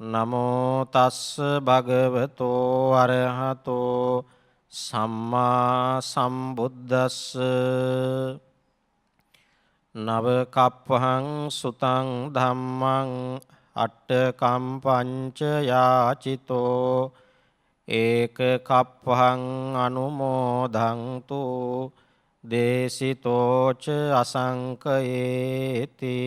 නමෝ තස්ස භගවතෝ අරහතෝ සම්මා සම්බුද්දස්ස නව කප්පහං සුතං ධම්මං අට්ඨකම් පංච යාචිතෝ ඒක කප්පහං අනුමෝදන්තු දේසිතෝ ච අසංකයේති.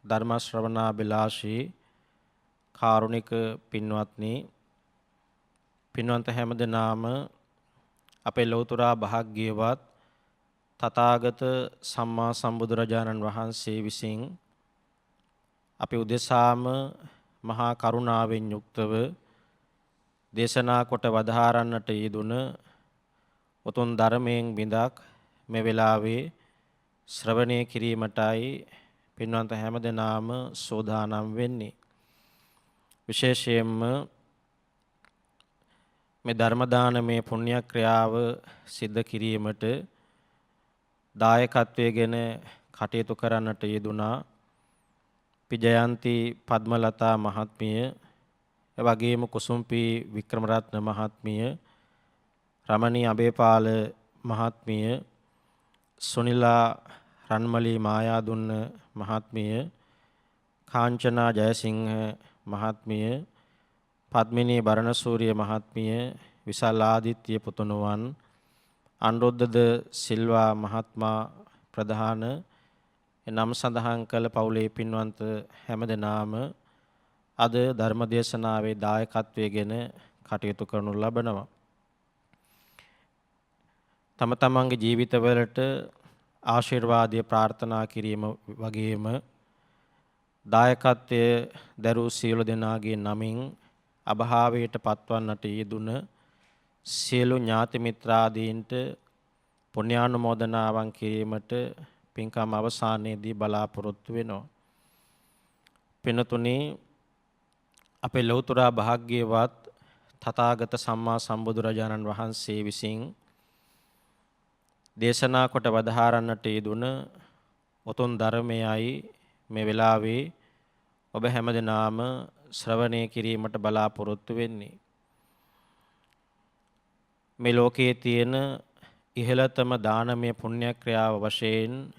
ධර්ම ශ්‍රවණාබිලාෂී කාරුණික පින්වත්නි, පින්වන්ත හැමදෙනාම අපේ ලෞතර භාග්‍යවත් තථාගත සම්මා සම්බුදුරජාණන් වහන්සේ විසින් අපි උදෙසාම මහා කරුණාවෙන් යුක්තව දේශනා කොට වදාරන්නට යෙදුන උතුම් ධර්මයෙන් බිඳක් මේ වෙලාවේ ශ්‍රවණය කිරීමටයි පින්වන්ත හැමදෙනාම සෝදානම් වෙන්නේ. විශේෂයෙන්ම මේ ධර්ම දානමේ පුණ්‍ය ක්‍රියාව සිද්ධ කිරීමට දායකත්වයෙන් කටයුතු කරන්නට යෙදුනා පිජයන්ති පද්මලතා මහත්මිය, එවැගේම කුසුම්පී වික්‍රමරත්න මහත්මිය, රමණී අබේපාල මහත්මිය, සුනිලා රන්මලී මායාදුන්න මහත්මිය, කාංචනා ජයසිංහ මහත්මිය, පද්මිනී බරණසූරිය මහත්මිය, විශාල ආදිත්‍ය පුතුණුවන්, අනුරුද්ධ සිල්වා මහත්මයා ප්‍රධාන නම් සඳහන් කළ පවුලේ පින්වන්ත හැමදෙනාම අද ධර්ම දේශනාවේ දායකත්වයෙන් කටයුතු කරනු ලබනවා. තම තමන්ගේ ජීවිතවලට ආශිර්වාදය ප්‍රාර්ථනා කිරීම වගේම දායකත්වයේ දරූ සියලු දෙනාගේ නමින් අභාවයට පත්වන්නට යෙදුන සියලු ඥාති මිත්‍රාදීන්ට පුණ්‍යානුමෝදනාවන් කිරීමට පින්කම අවසානයේදී බලාපොරොත්තු වෙනවා. පින්තුනි, අපේ ලෞතර භාග්‍යවත් තථාගත සම්මා සම්බුදුරජාණන් වහන්සේ විසින් දේශනා කොට වදාරන්නට යෙදුන උතුම් ධර්මයයි මේ වෙලාවේ ඔබ හැමදෙනාම ශ්‍රවණය කිරීමට බලාපොරොත්තු වෙන්නේ. මේ ලෝකයේ තියෙන ඉහළතම දානමය පුණ්‍ය ක්‍රියාව වශයෙන්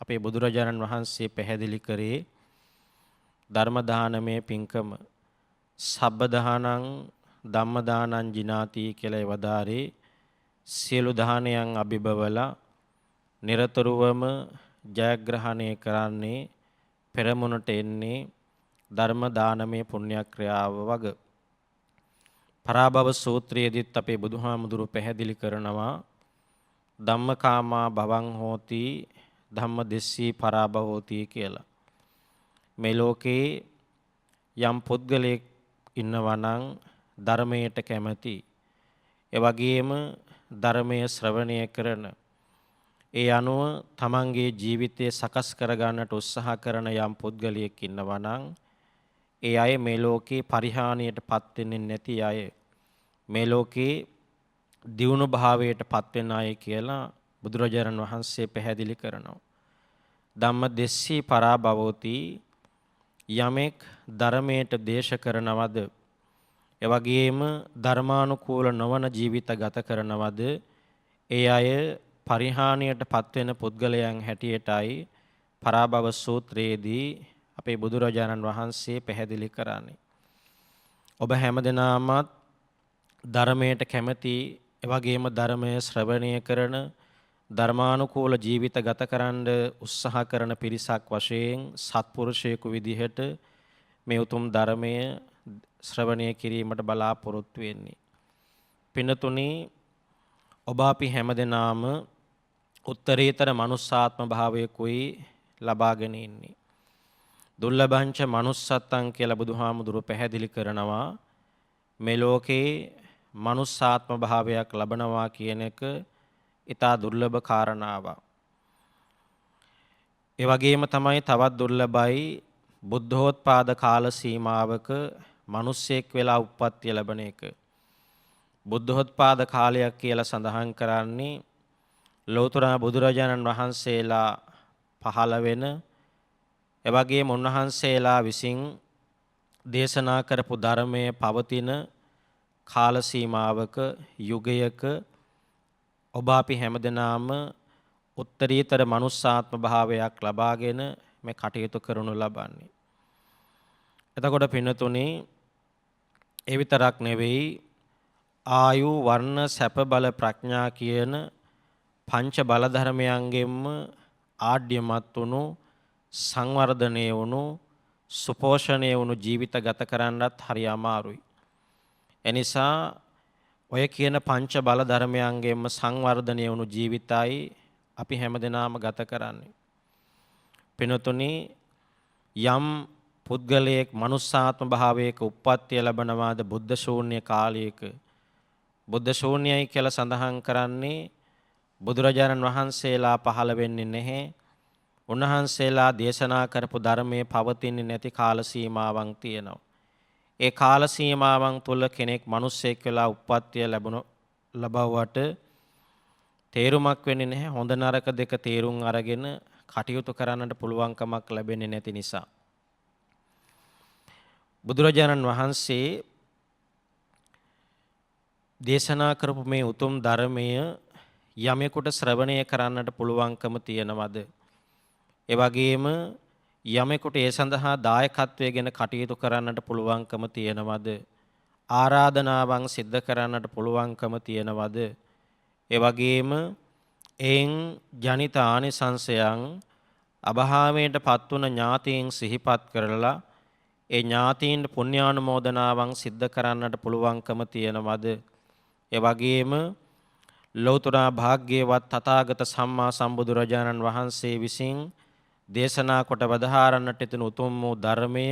අපේ බුදුරජාණන් වහන්සේ පැහැදිලි කරේ ධර්ම දානමය පින්කම. සබ්බ දානං ධම්ම දානං ජිනාති කියලා වදාරේ සියලු දානයන් අභිබවලා නිරතුරුවම ජයග්‍රහණය කරන්නේ පෙරමුණට එන්නේ ධර්ම දානමය පුණ්‍ය ක්‍රියාව වග. පරාභව සූත්‍රයේදීත් අපේ බුදුහාමුදුරු පැහැදිලි කරනවා ධම්මකාමා භවං හෝති ධම්මදෙස්සී පරාභවෝති කියලා. මේ ලෝකේ යම් පුද්ගලයෙක් ඉන්නවා නම් ධර්මයට කැමති, ඒ වගේම ධර්මයේ ශ්‍රවණය කරන, ඒ අනුව තමන්ගේ ජීවිතය සකස් කරගන්නට උත්සාහ කරන යම් පුද්ගලයෙක් ඉන්නවා නම් ඒ අය මේ ලෝකේ පරිහානියටපත් වෙන්නේ නැති අය, මේ ලෝකේ දියුණු භාවයටපත් වෙන අය කියලා බුදුරජාණන් වහන්සේ පැහැදිලි කරනවා. ධම්මදෙස්සී පරාභවෝති, යමෙක් ධර්මයට දේශ කරනවද, එවැගේම ධර්මානුකූල නොවන ජීවිත ගත කරනවද, ඒ අය පරිහානියටපත් වෙන පුද්ගලයන් හැටියටයි පරාභව සූත්‍රයේදී අපේ බුදුරජාණන් වහන්සේ පැහැදිලි කරන්නේ. ඔබ හැමදෙනාමත් ධර්මයට කැමති, එවැගේම ධර්මය ශ්‍රවණය කරන, ධර්මානුකූල ජීවිත ගත කරන්න උත්සාහ කරන පිරිසක් වශයෙන් සත්පුරුෂයෙකු විදිහට මේ උතුම් ධර්මය ශ්‍රවණය කිරීමට බලාපොරොත්තු වෙන්නේ. පින්තුනි, ඔබ අපි හැමදෙනාම උත්තරීතර මනුස්සාත්ම භාවයකුයි ලබාගෙන ඉන්නේ. දුර්ලභංච මනුස්සත්තං කියලා බුදුහාමුදුරුවෝ පැහැදිලි කරනවා. මේ ලෝකේ මනුස්සාත්ම භාවයක් ලබනවා කියන එක ඊටා දුර්ලභ කාරණාවක්. ඒ වගේම තමයි තවත් දුර්ලභයි බුද්ධෝත්පාද කාල සීමාවක මිනිසෙක් වෙලා උප්පත්තිය ලැබෙන එක. බුද්ධෝත්පාද කාලයක් කියලා සඳහන් කරන්නේ ලෞතර බුදුරජාණන් වහන්සේලා පහළ වෙන එවැගේම උන්වහන්සේලා විසින් දේශනා කරපු ධර්මයේ පවතින කාල සීමාවක යුගයක ඔබ අපි හැමදෙනාම උත්තරීතර මනුස්සාත්ම භාවයක් ලබාගෙන මේ කටයුතු කරනු ලබන්නේ. එතකොට පින්නතුනි ඒ විතරක් නෙවෙයි ආයු වර්ණ සැප බල ප්‍රඥා කියන පංච බල ධර්මයන්ගෙන්ම ආඩ්‍යමත් වුණු සංවර්ධනය වුණු සුපෝෂණය වුණු ජීවිත ගත කරන්නත් හරි අමාරුයි. එනිසා ඔය කියන පංච බල ධර්මයන්ගෙන්ම සංවර්ධනය වුණු ජීවිතයි අපි හැමදෙනාම ගත කරන්නේ. පිනතුනි යම් පුද්ගලයෙක් මනුස්සාත්ම භාවයක උප්පත්තිය ලැබනවාද බුද්ධ ශූන්‍ය කාලයක බුද්ධ ශූන්‍යයි කියලා සඳහන් කරන්නේ බුදුරජාණන් වහන්සේලා පහළ වෙන්නේ නැහැ. උන්වහන්සේලා දේශනා කරපු ධර්මයේ පවතින්නේ නැති කාල සීමාවක් තියෙනවා. ඒ කාල සීමාවන් තුල කෙනෙක් මිනිස්සෙක් වෙලා උප්පත්තිය ලැබුවට තේරුමක් වෙන්නේ නැහැ. හොඳ නරක දෙක තේරුම් අරගෙන කටයුතු කරන්නට පුළුවන්කමක් ලැබෙන්නේ නැති නිසා. බුදුරජාණන් වහන්සේ දේශනා කරපු මේ උතුම් ධර්මය යමෙකුට ශ්‍රවණය කරන්නට පුළුවන්කම තියනවද? ඒ වගේම යමෙකුට ඒ සඳහා දායකත්වයෙන් කටයුතු කරන්නට පුළුවන්කම තියනවද? ආරාධනාවන් සිද්ධ කරන්නට පුළුවන්කම තියනවද? ඒ වගේම එයින් ජනිත ආනිසංසයන් අභාවයට පත්වන ඥාතීන් සිහිපත් කරලා ඒ ඥාතීන් පුණ්‍යානුමෝදනාවන් සිද්ධ කරන්නට පුළුවන්කම තියනවද? ඒ වගේම ලෞතර භාග්‍යවත් තථාගත සම්මා සම්බුදුරජාණන් වහන්සේ විසින් දේශනා කොට වදාහරන්නට තින උතුම් වූ ධර්මය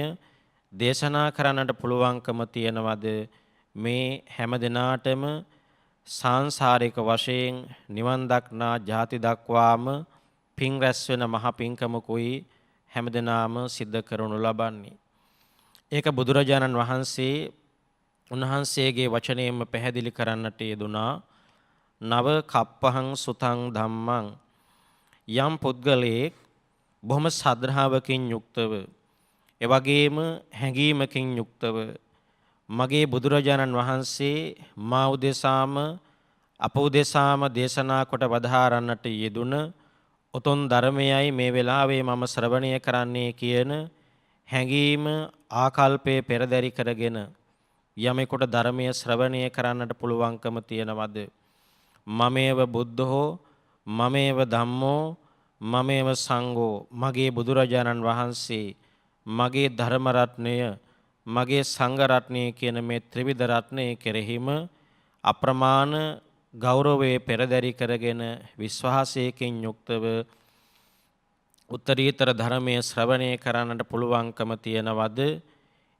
දේශනා කරන්නට පුළුවන්කම තියනවද? මේ හැම දිනාටම සාංශාරික වශයෙන් නිවන් දක්නා ජාති දක්වාම පින් රැස් වෙන මහ පින්කමකුයි හැමදෙනාම සිද්ධ කරනු ලබන්නේ. ඒක බුදුරජාණන් වහන්සේ උන්වහන්සේගේ වචනයෙන්ම පැහැදිලි කරන්නට යෙදුනා. නව කප්පහං සුතං ධම්මං යම් පුද්ගලයෙක් බොහොම සද්ධාවකින් යුක්තව එවැගේම හැඟීමකින් යුක්තව මගේ බුදුරජාණන් වහන්සේ මා උදෙසාම අප උදෙසාම දේශනා කොට වදාරන්නට යෙදුන උතුම් ධර්මයයි මේ වෙලාවේ මම ශ්‍රවණය කරන්නේ කියන හැඟීම ආකල්පයේ පෙරදරි කරගෙන යමෙකුට ධර්මයේ ශ්‍රවණය කරන්නට පුළුවන්කම තියනවද? මමේව බුද්ධෝ මමේව ධම්මෝ මමේව සංඝෝ මගේ බුදුරජාණන් වහන්සේ මගේ ධර්ම රත්නය මගේ සංඝ රත්නය කියන මේ ත්‍රිවිධ රත්නය කෙරෙහිම අප්‍රමාණ ගෞරවයේ පෙරදරි කරගෙන විශ්වාසයෙන් යුක්තව උත්තරීතර ධර්මයේ ශ්‍රවණය කරන්නට පුළුවන්කම තියනවද?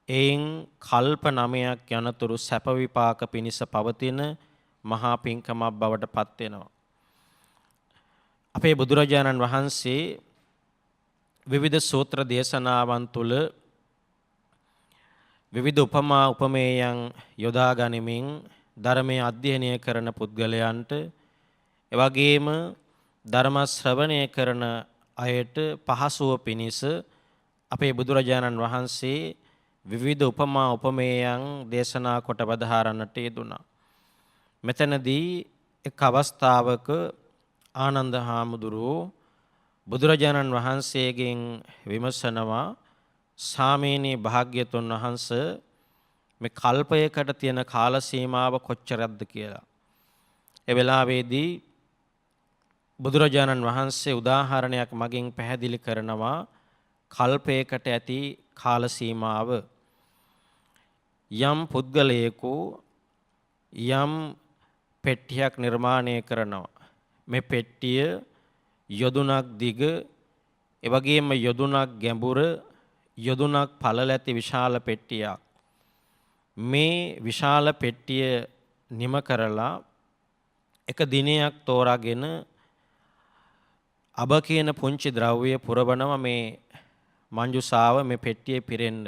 එයින් කල්ප 9ක් යනතුරු සැප විපාක පිණිස පවතින මහා පින්කමක් බවට පත් වෙනවා. අපේ බුදුරජාණන් වහන්සේ විවිධ සූත්‍ර දේශනාවන් තුළ විවිධ උපමා උපමේයන් යොදා ගනිමින් ධර්මයේ අධ්‍යයනය කරන පුද්ගලයන්ට එවැගේම ධර්ම ශ්‍රවණය කරන අයට පහසුව පිණිස අපේ බුදුරජාණන් වහන්සේ විවිධ උපමා උපමේයන් දේශනා කොට වදාරන්නට යෙදුණා. මෙතනදී එක් අවස්ථාවක ආනන්ද හාමුදුරුවෝ බුදුරජාණන් වහන්සේගෙන් විමසනවා, සාමීනී භාග්‍යතුන් වහන්සේ මේ කල්පයකට තියෙන කාල සීමාව කොච්චරක්ද කියලා. ඒ වෙලාවේදී බුදුරජාණන් වහන්සේ උදාහරණයක් මගින් පැහැදිලි කරනවා කල්පයකට ඇති කාල සීමාව. යම් පුද්ගලයෙකු යම් පෙට්ටියක් නිර්මාණය කරනවා. මේ පෙට්ටිය යොදුනක් දිග, එවැගේම යොදුනක් ගැඹුර, යොදුනක් පළල ඇති විශාල පෙට්ටියක්. මේ විශාල පෙට්ටිය නිම කරලා එක දිනයක් තෝරාගෙන අබ කියන පුංචි ද්‍රව්‍ය පුරවනවා මේ මංජුසාව මේ පෙට්ටියේ පිරෙන්න.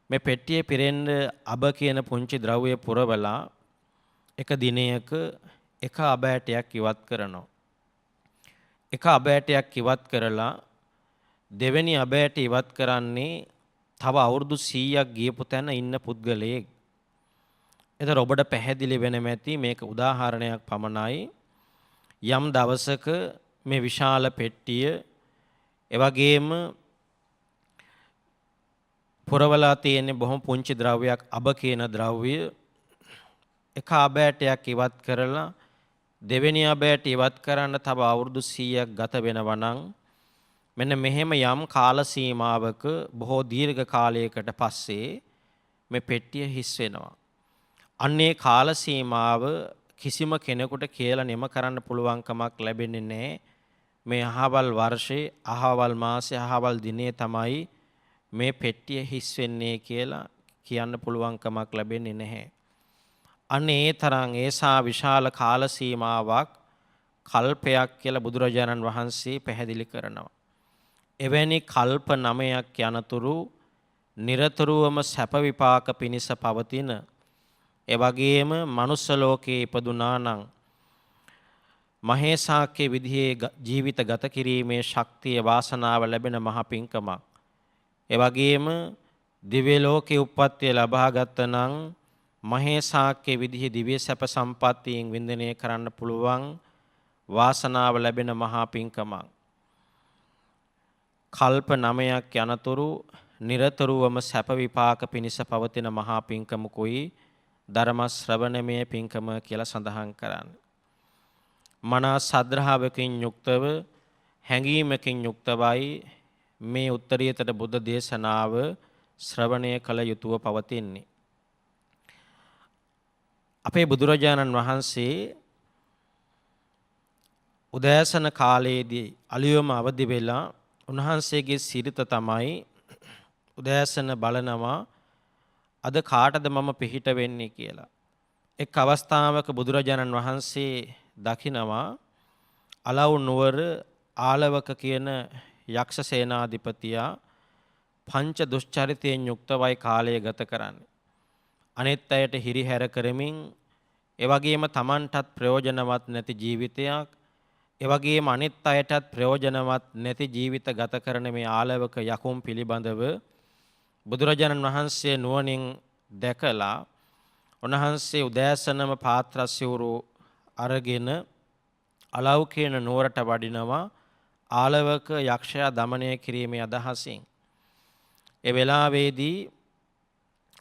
මේ පෙට්ටියේ පිරෙන්න අබ කියන පුංචි ද්‍රව්‍ය පුරවලා එක දිනයක එක අබ ඇටයක් ඉවත් කරනවා. එක අබ ඇටයක් ඉවත් කරලා දෙවෙනි අබෑට ඉවත් කරන්නේ තව අවුරුදු 100ක් ගියපු තැන ඉන්න පුද්ගලයෙක්. එතකොට ඔබට පැහැදිලි වෙනම ඇති මේක උදාහරණයක් පමණයි. යම් දවසක මේ විශාල පෙට්ටිය එවැගේම පුරවලා තියෙන බොහොම පුංචි ද්‍රව්‍යයක් අබ කියන ද්‍රව්‍ය එක අබෑටයක් ඉවත් කරලා දෙවෙනි අබෑට ඉවත් කරන්න තව අවුරුදු 100ක් ගත වෙනවා නම් මෙන්න මෙහෙම යම් කාල සීමාවක බොහෝ දීර්ඝ කාලයකට පස්සේ මේ පෙට්ටිය හිස් වෙනවා. අන්නේ කාල සීමාව කිසිම කෙනෙකුට කියලා නිම කරන්න පුළුවන් කමක් ලැබෙන්නේ නැහැ. මේ අහවල් වර්ෂේ අහවල් මාසේ අහවල් දිනේ තමයි මේ පෙට්ටිය හිස් වෙන්නේ කියලා කියන්න පුළුවන් කමක් ලැබෙන්නේ නැහැ. අනේ ඒ තරම් ඒසා විශාල කාල සීමාවක් කල්පයක් කියලා බුදුරජාණන් වහන්සේ පැහැදිලි කරනවා. එවැනි කල්ප 9ක් යනතුරු නිරතුරුවම සැප විපාක පිණිස පවතින ඒ වගේම මනුස්ස ලෝකයේ ඉපදුනා නම් මහේසාක්‍ය විදිහේ ජීවිත ගත කිරීමේ ශක්තිය වාසනාව ලැබෙන මහ පිංකමක්. ඒ වගේම දිව්‍ය ලෝකේ උප්පත්තිය ලබා ගත්තනම් මහේසාක්‍ය විදිහේ දිව්‍ය සැප සම්පත්තියෙන් වින්දනය කරන්න පුළුවන් වාසනාව ලැබෙන මහා පිංකමක්. කල්ප 9ක් යනතුරු නිරතුරුවම සැප විපාක පිණිස පවතින මහා පිංකමකුයි ධර්ම ශ්‍රවණමය පිංකම කියලා සඳහන් කරන්නේ. මනස සද්ධාවකින් යුක්තව හැඟීමකින් යුක්තවයි මේ උත්තරීතර බුද්ධ දේශනාව ශ්‍රවණය කළ යුතුව පවතින්නේ. අපේ බුදුරජාණන් වහන්සේ උදෑසන කාලයේදී අලියොම අවදි වෙලා උන්වහන්සේගේ සිරිත තමයි උදෑසන බලනවා අද කාටද මම පිහිට වෙන්නේ කියලා. එක් අවස්ථාවක බුදුරජාණන් වහන්සේ දකිනවා අලව් නුවර ආලවක කියන යක්ෂ සේනාධිපතියා පංච දුෂ්චරිතයෙන් යුක්තවයි කාලය ගත කරන්නේ. අනිත් අයට හිරිහැර කරමින් ඒ වගේම Tamanටත් ප්‍රයෝජනවත් නැති ජීවිතයක් ඒ වගේම අනිත් අයටත් ප්‍රයෝජනවත් නැති ජීවිත ගත කරන මේ ආලවක යකුන් පිළිබඳව බුදුරජාණන් වහන්සේ නුවණින් දැකලා උන්වහන්සේ උදෑසනම පාත්‍ර සිවුරු අරගෙන අලව් කියන නුවරට වඩිනවා ආලවක යක්ෂයා দমনය කිරීමේ අදහසින්. ඒ වෙලාවේදී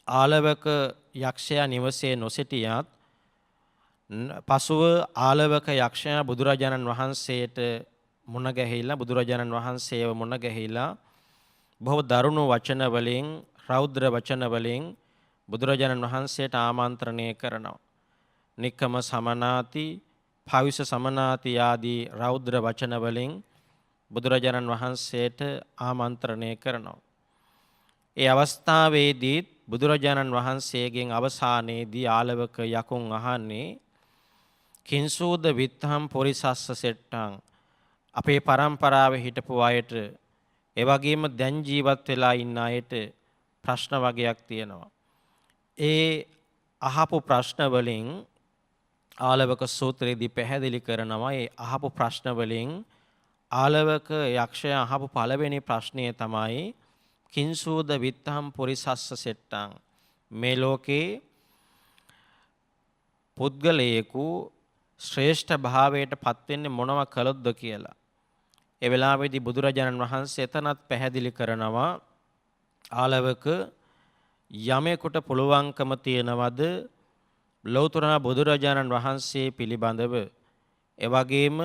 ආලවක යක්ෂයා නිවසේ නොසිටියත් පසුව ආලවක යක්ෂයා බුදුරජාණන් වහන්සේට මුණ ගැහිලා බුදුරජාණන් වහන්සේව මුණ ගැහිලා බොහෝ දරුණු වචන වලින් රෞද්‍ර වචන වලින් බුදුරජාණන් වහන්සේට ආමන්ත්‍රණය කරනවා. නික්කම සමනාති, භවිෂ සමනාති ආදී රෞද්‍ර වචන වලින් බුදුරජාණන් වහන්සේට ආමන්ත්‍රණය කරනවා. ඒ අවස්ථාවේදී බුදුරජාණන් වහන්සේගෙන් අවසානයේදී ආලවක යකුන් අහන්නේ කිංසූද විත්තහම් පොරිසස්ස සෙට්ටං අපේ පරම්පරාවේ හිටපු අයට ඒ වගේම දැන් ජීවත් වෙලා ඉන්න අයට ප්‍රශ්න වගේක් තියෙනවා. ඒ අහපු ප්‍රශ්න වලින් ආලවක සූත්‍රයේදී පැහැදිලි කරනවා ඒ අහපු ප්‍රශ්න වලින් ආලවක යක්ෂයා අහපු පළවෙනි ප්‍රශ්නය තමයි කිංසූද විත්තහම් පොරිසස්ස සෙට්ටං මේ ලෝකේ පුද්ගලයෙකු ශ්‍රේෂ්ඨ භාවයට පත් වෙන්නේ මොනවා කළොත්ද කියලා. ඒ වෙලාවේදී බුදුරජාණන් වහන්සේ එතනත් පැහැදිලි කරනවා ආලවක යමෙකුට පුළුවන්කම තියනවද ලෞතර බුදුරජාණන් වහන්සේ පිළිබඳව ඒ වගේම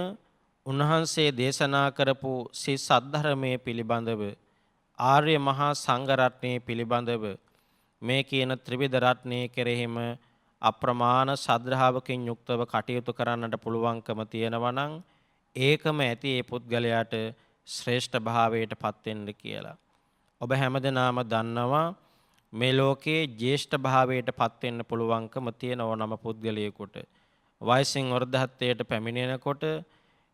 උන්වහන්සේ දේශනා කරපු සී සද්ධර්මයේ පිළිබඳව ආර්ය මහා සංඝ රත්නයේ පිළිබඳව මේ කියන ත්‍රිවිධ රත්නයේ කෙරෙහිම අප්‍රමාණ ශ්‍රද්ධාවකින් යුක්තව කටයුතු කරන්නට පුළුවන්කම තියෙනවා නම් ඒකම ඇති ඒ පුද්ගලයාට ශ්‍රේෂ්ඨ භාවයට පත් වෙන්න කියලා. ඔබ හැමදෙනාම දන්නවා මේ ලෝකයේ ජ්‍යෙෂ්ඨ භාවයට පත් වෙන්න පුළුවන්කම තියෙන ඕනම පුද්ගලයෙකුට. වයසින් වර්ධත්වයට පැමිණෙනකොට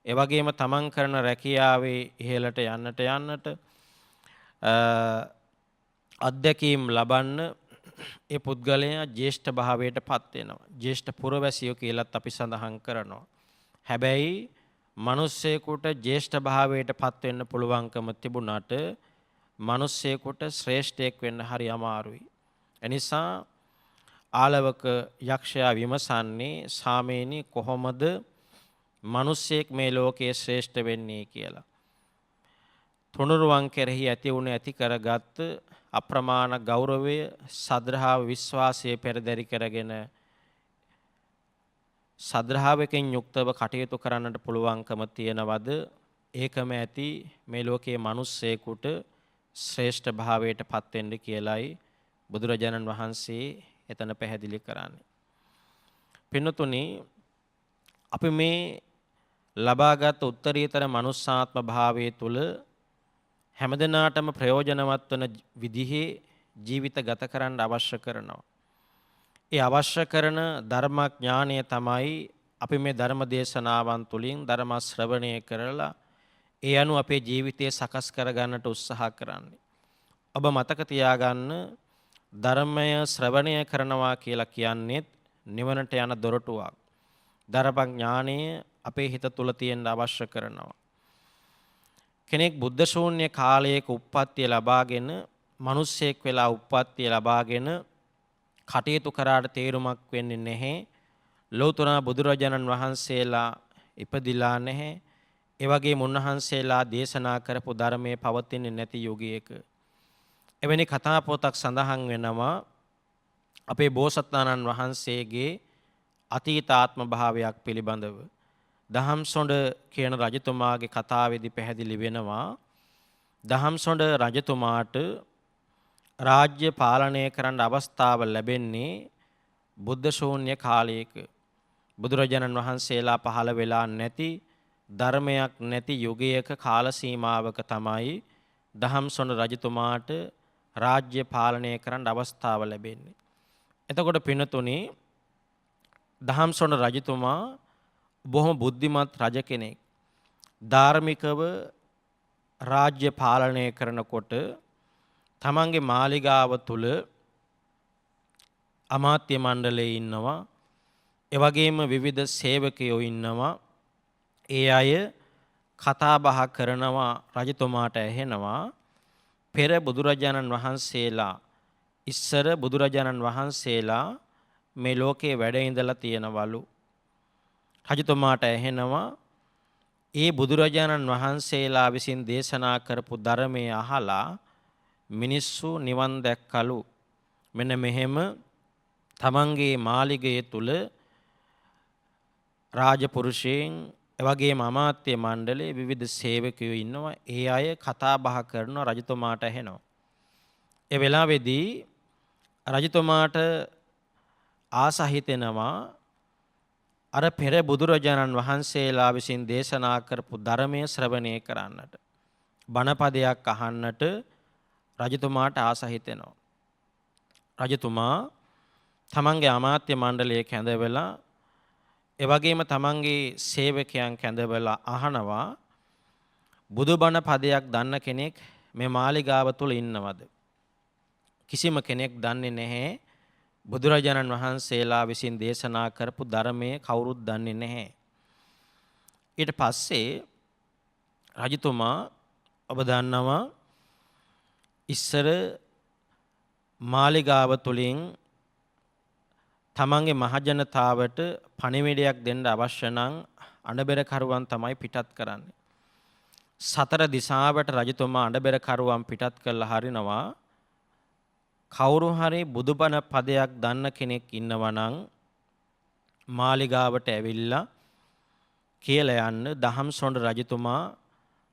ඒ වගේම තමන් කරන රැකියාවේ ඉහළට යන්නට අධ්‍යක්ීම් ලබන්න ඒ පුද්ගලයා ජ්‍යෙෂ්ඨ භාවයට පත් වෙනවා. ජ්‍යෙෂ්ඨ පුරවැසියෝ කියලාත් අපි සඳහන් කරනවා. හැබැයි මිනිස්සෙකුට ජේෂ්ඨ භාවයට පත් වෙන්න පුළුවන්කම තිබුණාට මිනිස්සෙකුට ශ්‍රේෂ්ඨයෙක් වෙන්න හරි අමාරුයි. එනිසා ආලවක යක්ෂයා විමසන්නේ සාමේනි කොහොමද මිනිස්සෙක් මේ ලෝකයේ ශ්‍රේෂ්ඨ වෙන්නේ කියලා. තුනුරුවන් කෙරෙහි ඇති වුණ ඇති කරගත් අප්‍රමාණ ගෞරවය සද්ධාව විශ්වාසය පෙරදරි කරගෙන සද්ධාවකින් යුක්තව කටයුතු කරන්නට පුළුවන්කම තියනවද ඒකම ඇති මේ ලෝකයේ මිනිස්සෙකුට ශ්‍රේෂ්ඨ භාවයට පත් වෙන්න කියලායි බුදුරජාණන් වහන්සේ එතන පැහැදිලි කරන්නේ. පින්නතුනි අපි මේ ලබාගත් උත්තරීතර මනුස්සාත්ම භාවයේ තුල හැමදෙනාටම ප්‍රයෝජනවත් වන විදිහේ ජීවිත ගත කරන්න අවශ්‍ය කරනවා. ඒ අවශ්‍ය කරන ධර්මඥානය තමයි අපි මේ ධර්ම දේශනාවන් තුලින් ධර්ම ශ්‍රවණය කරලා ඒ අනුව අපේ ජීවිතය සකස් කරගන්නට උත්සාහ කරන්නේ. ඔබ මතක තියාගන්න ධර්මය ශ්‍රවණය කරනවා කියලා කියන්නේ නිවනට යන දොරටුවක්. ධර්මඥානය අපේ හිත තුල තියෙන්න අවශ්‍ය කරනවා. කෙනෙක් බුද්ධ ශූන්‍ය කාලයක උප්පත්තිය ලබාගෙන මිනිස්සෙක් වෙලා උප්පත්තිය ලබාගෙන කටයුතු කරාට තේරුමක් වෙන්නේ නැහැ. ලෞතර බුදුරජාණන් වහන්සේලා ඉපදිලා නැහැ. ඒ වගේම උන්වහන්සේලා දේශනා කරපු ධර්මයේ පවතින්නේ නැති යුගයක. එවැනි කතා පොතක් සඳහන් වෙනවා අපේ බෝසතාණන් වහන්සේගේ අතීතාත්ම භාවයක් පිළිබඳව. දහම්සොඬ කියන රජතුමාගේ කතාවේදී පැහැදිලි වෙනවා දහම්සොඬ රජතුමාට රාජ්‍ය පාලනය කරන්න අවස්ථාව ලැබෙන්නේ බුද්ධ ශූන්‍ය කාලයක. බුදුරජාණන් වහන්සේලා පහළ වෙලා නැති ධර්මයක් නැති යුගයක කාල සීමාවක තමයි දහම්සොඬ රජතුමාට රාජ්‍ය පාලනය කරන්න අවස්ථාව ලැබෙන්නේ. එතකොට පින්නතුනි දහම්සොඬ රජතුමා බොහොම බුද්ධිමත් රජ කෙනෙක්. ධාර්මිකව රාජ්‍ය පාලනය කරනකොට තමන්ගේ මාලිගාව තුල අමාත්‍ය මණ්ඩලයේ ඉන්නවා. ඒ වගේම විවිධ සේවකයෝ ඉන්නවා. ඒ අය කතා බහ කරනවා රජතුමාට ඇහෙනවා. පෙර බුදුරජාණන් වහන්සේලා ඉස්සර බුදුරජාණන් වහන්සේලා මේ ලෝකේ වැඩ ඉඳලා තියෙනවලු. රජතුමාට ඇහෙනවා ඒ බුදුරජාණන් වහන්සේලා විසින් දේශනා කරපු ධර්මයේ අහලා මිනිස්සු නිවන් දැක්කලු. මෙන්න මෙහෙම තමන්ගේ මාලිගයේ තුල රාජපුරුෂයන් එවැගේම අමාත්‍ය මණ්ඩලයේ විවිධ සේවකයෝ ඉන්නවා. ඒ අය කතා බහ කරන රජතුමාට ඇහෙනවා. ඒ වෙලාවේදී රජතුමාට ආස හිතෙනවා අර පෙර බුදුරජාණන් වහන්සේලා විසින් දේශනා කරපු ධර්මයේ ශ්‍රවණය කරන්නට බණපදයක් අහන්නට රජතුමාට ආස හිතෙනවා. රජතුමා තමන්ගේ අමාත්‍ය මණ්ඩලයේ කැඳවලා ඒ වගේම තමන්ගේ සේවකයන් කැඳවලා අහනවා බුදුබණ පදයක් දන්න කෙනෙක් මේ මාලිගාව තුල ඉන්නවද? කිසිම කෙනෙක් දන්නේ නැහැ. බුදුරජාණන් වහන්සේලා විසින් දේශනා කරපු ධර්මයේ කවුරුත් දන්නේ නැහැ. ඊට පස්සේ රජතුමා ඔබ දන්නවා ඉස්සර මාලිගාව තුලින් තමන්ගේ මහජනතාවට පණිවිඩයක් දෙන්න අවශ්‍ය නම් අඬබෙර කරුවන් තමයි පිටත් කරන්නේ. සතර දිසාවට රජතුමා අඬබෙර කරුවන් පිටත් කරලා හරිනවා. කවුරු හරි බුදුබණ පදයක් දන්න කෙනෙක් ඉන්නවා නම් මාලිගාවට ඇවිල්ලා කියලා යන්න. දහම්සොඬ රජතුමා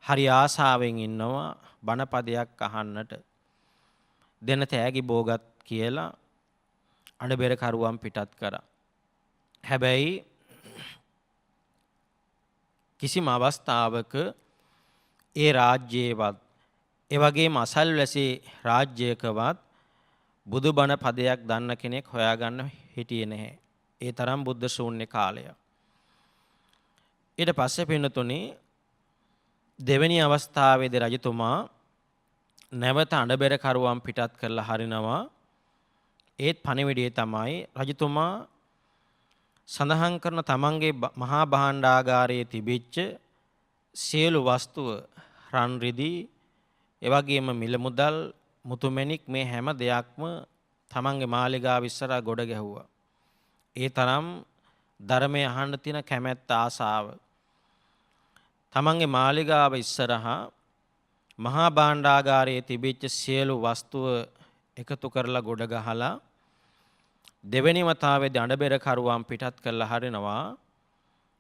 හරි ආසාවෙන් ඉන්නවා බණ පදයක් අහන්නට. දෙන තෑගි බෝගත් කියලා අඬබෙර කරුවන් පිටත් කරා. හැබැයි කිසිම අවස්ථාවක ඒ රාජ්‍යයේවත් ඒ වගේම අසල්වැසි රාජ්‍යයකවත් බුදුබණ පදයක් දන්න කෙනෙක් හොයාගන්න හිටියේ නැහැ. ඒ තරම් බුද්ධ ශූන්‍ය කාලය. ඊට පස්සේ පින්නතුනි දෙවෙනි අවස්ථාවේදී රජතුමා නැවත අඬබෙර කරුවන් පිටත් කරලා හරිනවා. ඒත් පණිවිඩය තමයි රජතුමා සඳහන් කරන තමන්ගේ මහා භාණ්ඩාගාරයේ තිබිච්ච සියලු වස්තුව රන් රිදී එවැගේම මිල මුදල් මුතුමැණික් මේ හැම දෙයක්ම තමන්ගේ මාලිගාව ඉස්සරහා ගොඩ ගැහුවා. ඒ තරම් ධර්මයේ අහන්න තියෙන කැමැත්ත ආසාව. තමන්ගේ මාලිගාව ඉස්සරහා මහා භාණ්ඩාගාරයේ තිබිච්ච සියලු වස්තුව එකතු කරලා ගොඩ ගහලා දෙවෙනි වතාවේදී අඬබෙර කරුවන් පිටත් කරලා හරිනවා.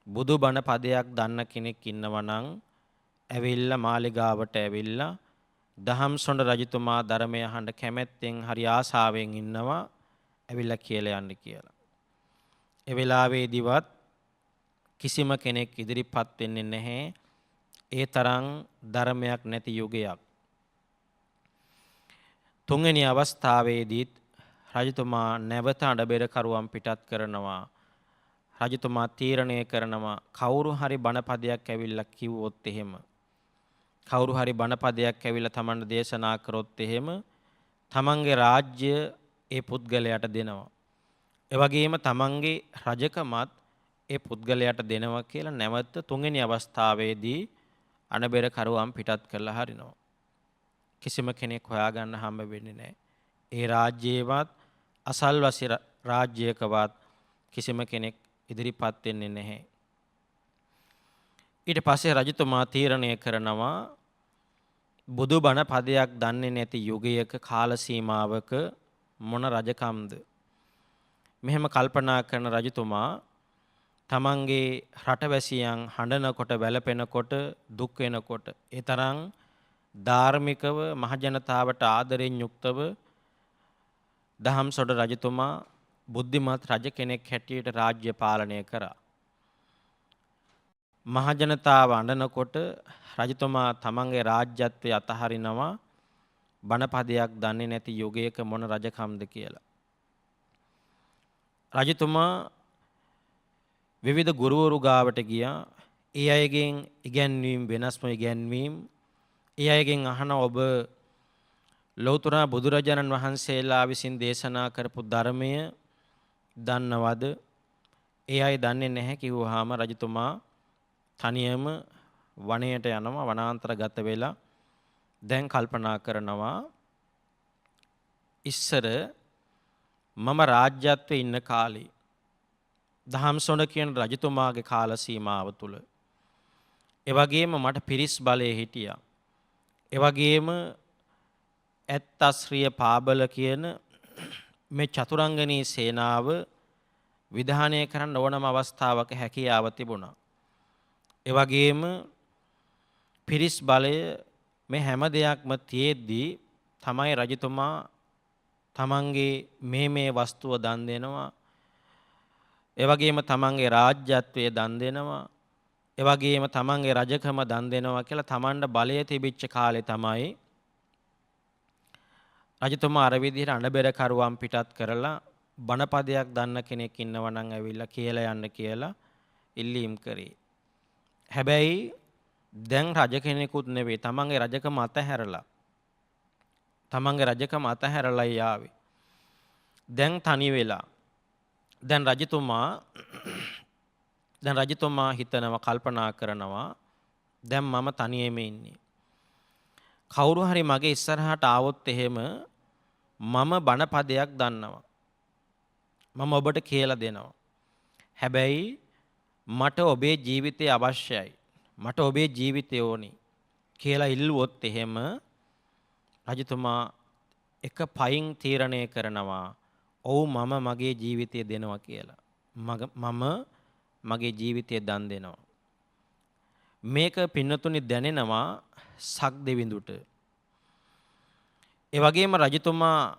බුදු බණ පදයක් දන්න කෙනෙක් ඉන්නවා නම් ඇවිල්ලා මාලිගාවට ඇවිල්ලා දහම්සොඬ රජතුමා ධර්මය අහන්න කැමැත්තෙන් හරි ආසාවෙන් ඉන්නවා ඇවිල්ලා කියලා යන්න කියලා. ඒ වෙලාවේදීවත් කිසිම කෙනෙක් ඉදිරිපත් වෙන්නේ නැහැ. ඒ තරම් ධර්මයක් නැති යුගයක්. තුන්වෙනි අවස්ථාවේදීත් රජතුමා නැවත අඬබෙර කරුවන් පිටත් කරනවා. රජතුමා තීරණය කරනවා කවුරු හරි බණපදයක් ඇවිල්ලා කිව්වොත් එහෙම කවුරු හරි බණපදයක් ඇවිල්ලා තමන්ට දේශනා කරොත් එහෙම තමන්ගේ රාජ්‍ය ඒ පුද්ගලයාට දෙනවා. ඒ වගේම තමන්ගේ රජකමත් ඒ පුද්ගලයාට දෙනවා කියලා නැවත තුන්වෙනි අවස්ථාවේදී අඬබෙර කරුවන් පිටත් කරලා හරිනවා. කිසිම කෙනෙක් හොයාගන්න හම්බ වෙන්නේ නැහැ. ඒ රාජ්‍යයේවත් අසල්වැසි රාජ්‍යයකවත් කිසිම කෙනෙක් ඉදිරිපත් වෙන්නේ නැහැ. ඊට පස්සේ රජතුමා තීරණය කරනවා බුදු බණ පදයක් දන්නේ නැති යුගයක කාල සීමාවක මොන රජකම්ද? මෙහෙම කල්පනා කරන රජතුමා තමන්ගේ රටවැසියන් හඬනකොට වැළපෙනකොට දුක් වෙනකොට ඒ තරම් ධාර්මිකව මහජනතාවට ආදරෙන් යුක්තව දහම්සොඬ රජතුමා බුද්ධිමත් රජ කෙනෙක් හැටියට රාජ්‍ය පාලනය කරා. මහජනතාව අඬනකොට රජතුමා තමන්ගේ රාජ්‍යත්වය අතහරිනවා බණපදයක් දන්නේ නැති යුගයක මොන රජකම්ද කියලා. රජතුමා විවිධ ගුරුවරු ගාවට ගියා. ඒ අයගෙන් ඉගැන්වීම් වෙනස්ම ඉගැන්වීම්. ඒ අයගෙන් අහන ඔබ ලෞතර බුදුරජාණන් වහන්සේලා විසින් දේශනා කරපු ධර්මය දන්නවද? ඒ අය දන්නේ නැහැ කිව්වහම රජතුමා තනියම වනයේට යනවා. වනාන්තරගත වෙලා දැන් කල්පනා කරනවා ඉස්සර මම රාජ්‍යත්වයේ ඉන්න කාලේ දහම්සොඬ කියන රජතුමාගේ කාල සීමාව තුල ඒ වගේම මට පිරිස් බලය හිටියා. ඒ වගේම ඇත්තස්රිය පාබල කියන මේ චතුරංගනී සේනාව විධානය කරන්න ඕනම අවස්ථාවක හැකියාව තිබුණා. ඒ වගේම පිරිස් බලය මේ හැම දෙයක්ම තියෙද්දී තමයි රජතුමා තමන්ගේ මේ වස්තුව දන් දෙනවා. ඒ වගේම තමන්ගේ රාජ්‍යත්වයේ දන් දෙනවා. ඒ වගේම තමන්ගේ රජකම දන් දෙනවා කියලා තමන්ට බලය තිබිච්ච කාලේ තමයි රජතුමා අර විදිහට අඬබෙර කරුවන් පිටත් කරලා බණපදයක් දන්න කෙනෙක් ඉන්නවා නම් ඇවිල්ලා කියලා යන්න කියලා ඉල්ලීම් කරේ. හැබැයි දැන් රජ කෙනෙකුත් නෙවෙයි තමන්ගේ රජකම අතහැරලා යාවේ. දැන් තනි වෙලා දැන් රජතුමා හිතනවා කල්පනා කරනවා දැන් මම තනියෙම ඉන්නේ. කවුරු හරි මගේ ඉස්සරහට ආවොත් එහෙම මම බණපදයක් දන්නවා. මම ඔබට කියලා දෙනවා. හැබැයි මට ඔබේ ජීවිතය අවශ්‍යයි. මට ඔබේ ජීවිතය ඕනි කියලා ඉල්ලුවොත් එහෙම රජතුමා එක පයින් තීරණය කරනවා ඔව් මම මගේ ජීවිතය දෙනවා කියලා. මම මගේ ජීවිතය දන් දෙනවා. මේක පින්නතුනි දැනෙනවා සක් දෙවිඳුට. ඒ වගේම රජතුමා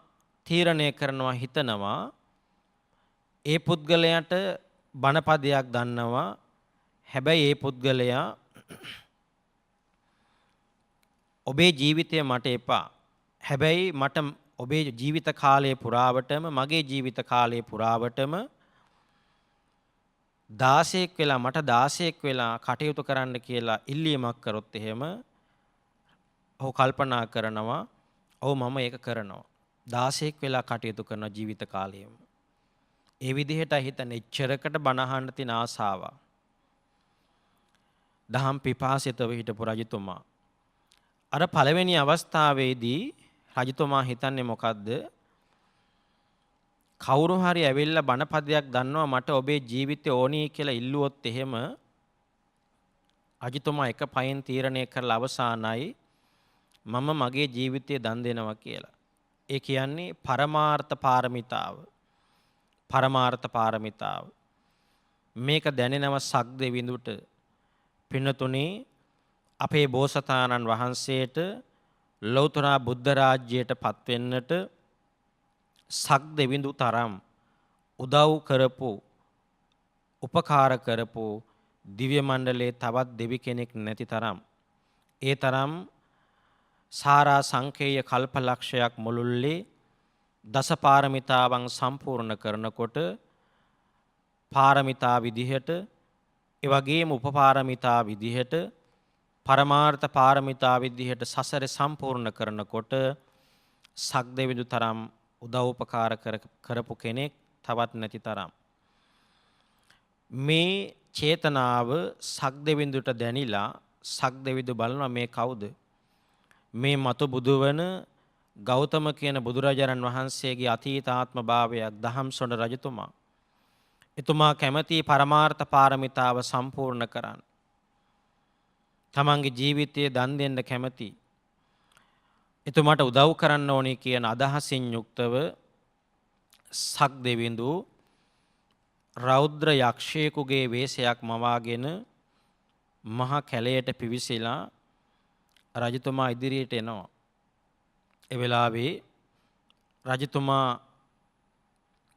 තීරණය කරනවා හිතනවා ඒ පුද්ගලයාට බණපදයක් දන්නවා. හැබැයි ඒ පුද්ගලයා ඔබේ ජීවිතය මට එපා. හැබැයි මට ඔබේ ජීවිත කාලය පුරාවටම මගේ ජීවිත කාලය පුරාවටම 16ක් වෙලා මට 16ක් වෙලා කටයුතු කරන්න කියලා ඉල්ලීමක් කරොත් එහෙම ඔහු කල්පනා කරනවා ඔව් මම ඒක කරනවා. 16ක් වෙලා කටයුතු කරන ජීවිත කාලයෙම. ඒ විදිහට හිතන එච්චරකට බණ අහන්න තියෙන ආසාව. දහම් පිපාසිතව හිටපු රජතුමා. අර පළවෙනි අවස්ථාවේදී රජතුමා හිතන්නේ මොකද්ද? කවුරු හරි ඇවිල්ලා බණපදයක් දන්නවා මට ඔබේ ජීවිතේ ඕනී කියලා ඉල්ලුවොත් එහෙම රජතුමා එක පයින් තීරණය කරලා අවසానයි මම මගේ ජීවිතේ දන් දෙනවා කියලා. ඒ කියන්නේ පරමාර්ථ පාරමිතාව. පරමාර්ථ පාරමිතාව. මේක දැනෙනව සක්දෙවිඳුට. පින්නතුනේ අපේ බෝසතාණන් වහන්සේට ලෞතර බුද්ධ රාජ්‍යයට පත් වෙන්නට සක්දෙවිඳු තරම් උදව් කරපු උපකාර කරපු දිව්‍ය මණ්ඩලයේ තවත් දෙවි කෙනෙක් නැති තරම් ඒ තරම් සාරා සංකේය කල්පලක්ෂයක් මුළුල්ලේ දසපාරමිතාවන් සම්පූර්ණ කරනකොට පාරමිතා විදිහට ඒ වගේම උපපාරමිතා විදිහට පරමාර්ථ පාරමිතා විදිහට සසරේ සම්පූර්ණ කරනකොට සක්දෙවිඳු තරම් උදව් උපකාර කරපු කෙනෙක් තවත් නැති තරම් මේ චේතනාව සක්දෙවිඳුට දැනිලා සක්දෙවිඳු බලනවා මේ කවුද? මේ මතු බුදුවන ගෞතම කියන බුදුරජාණන් වහන්සේගේ අතීතාත්ම භාවයක් දහම්සොඬ රජතුමා. එතුමා කැමති පරමාර්ථ පාරමිතාව සම්පූර්ණ කරන්න. තමන්ගේ ජීවිතයේ දන් දෙන්න කැමති. එතුමාට උදව් කරන්න ඕනේ කියන අදහසින් යුක්තව සක්දෙවිඳු රෞද්‍ර යක්ෂයෙකුගේ වේශයක් මවාගෙන මහා කැලයට පිවිසලා රජතුමා ඉදිරියට එනවා. ඒ වෙලාවේ රජතුමා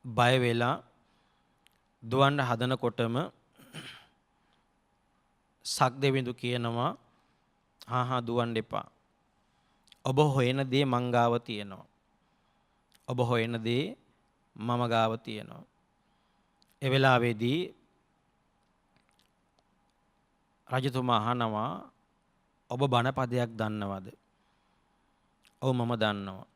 බය වෙලා දුවන්න හදනකොටම සක්දෙවිඳු කියනවා හා දුවන්න එපා. ඔබ හොයන දේ මං ගාව තියෙනවා. ඔබ හොයන දේ මම ගාව තියෙනවා. ඒ වෙලාවේදී රජතුමා අහනවා ඔබ බණපදයක් දන්නවද? ඔව් මම දන්නවා.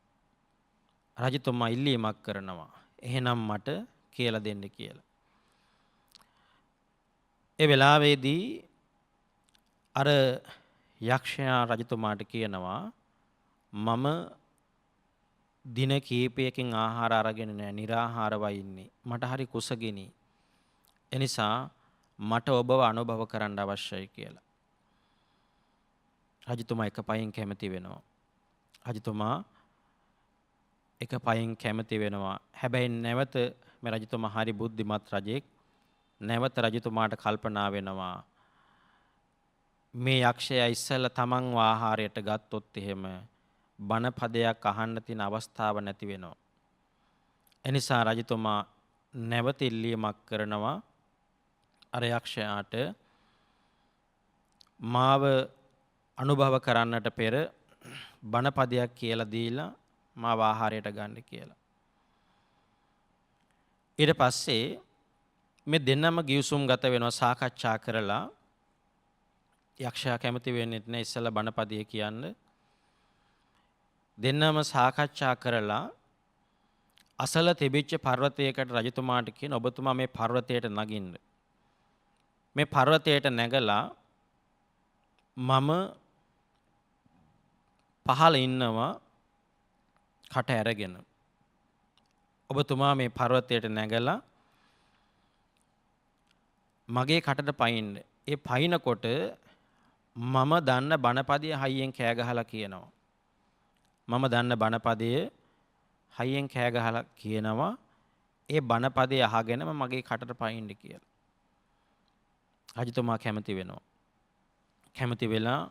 රජතුමා ඉල්ලීමක් කරනවා. එහෙනම් මට කියලා දෙන්න කියලා. ඒ වෙලාවේදී අර යක්ෂයා රජතුමාට කියනවා මම දින කීපයකින් ආහාර අරගෙන නැහැ, निराහාරව ඉන්නේ. මට හරි කුසගිනි. එනිසා මට ඔබව අනුභව කරන්න අවශ්‍යයි කියලා. රජතුමා එක පයින් කැමති වෙනවා. රජතුමා එක පයින් කැමති වෙනවා. හැබැයි නැවත මේ රජතුමා හරි බුද්ධිමත් රජෙක්. නැවත රජතුමාට කල්පනා වෙනවා මේ යක්ෂයා ඉස්සෙල්ලා තමන්ව ආහාරයට ගත්තොත් එහෙම බණපදයක් අහන්න තියෙන අවස්ථාව නැති වෙනවා. එනිසා රජතුමා නැවත ඉල්ලීමක් කරනවා අර යක්ෂයාට මාව අනුභව කරන්නට පෙර බණපදයක් කියලා දීලා මාව ආහාරයට ගන්න කියලා. ඊට පස්සේ මේ දෙන්නම ගිවිසුම් ගත වෙනවා සාකච්ඡා කරලා. යක්ෂයා කැමති වෙන්නේ නැහැ ඉස්සෙල්ලා බණපදයේ කියන්න. දෙන්නම සාකච්ඡා කරලා අසල තිබිච්ච පර්වතයකට රජතුමාට කියන ඔබතුමා මේ පර්වතයට නගින්න. මේ පර්වතයට නැගලා මම පහළ ඉන්නවා කට ඇරගෙන. ඔබතුමා මේ පර්වතයට නැගලා මගේ කටට පයින්න. ඒ පයින්නකොට මම දන්න බණපදයේ හයියෙන් කෑ ගහලා කියනවා. මම දන්න බණපදයේ හයියෙන් කෑ ගහලා කියනවා ඒ බණපදයේ අහගෙනම මගේ කටට පයින්න කියලා. රජතුමා කැමති වෙනවා. කැමති වෙලා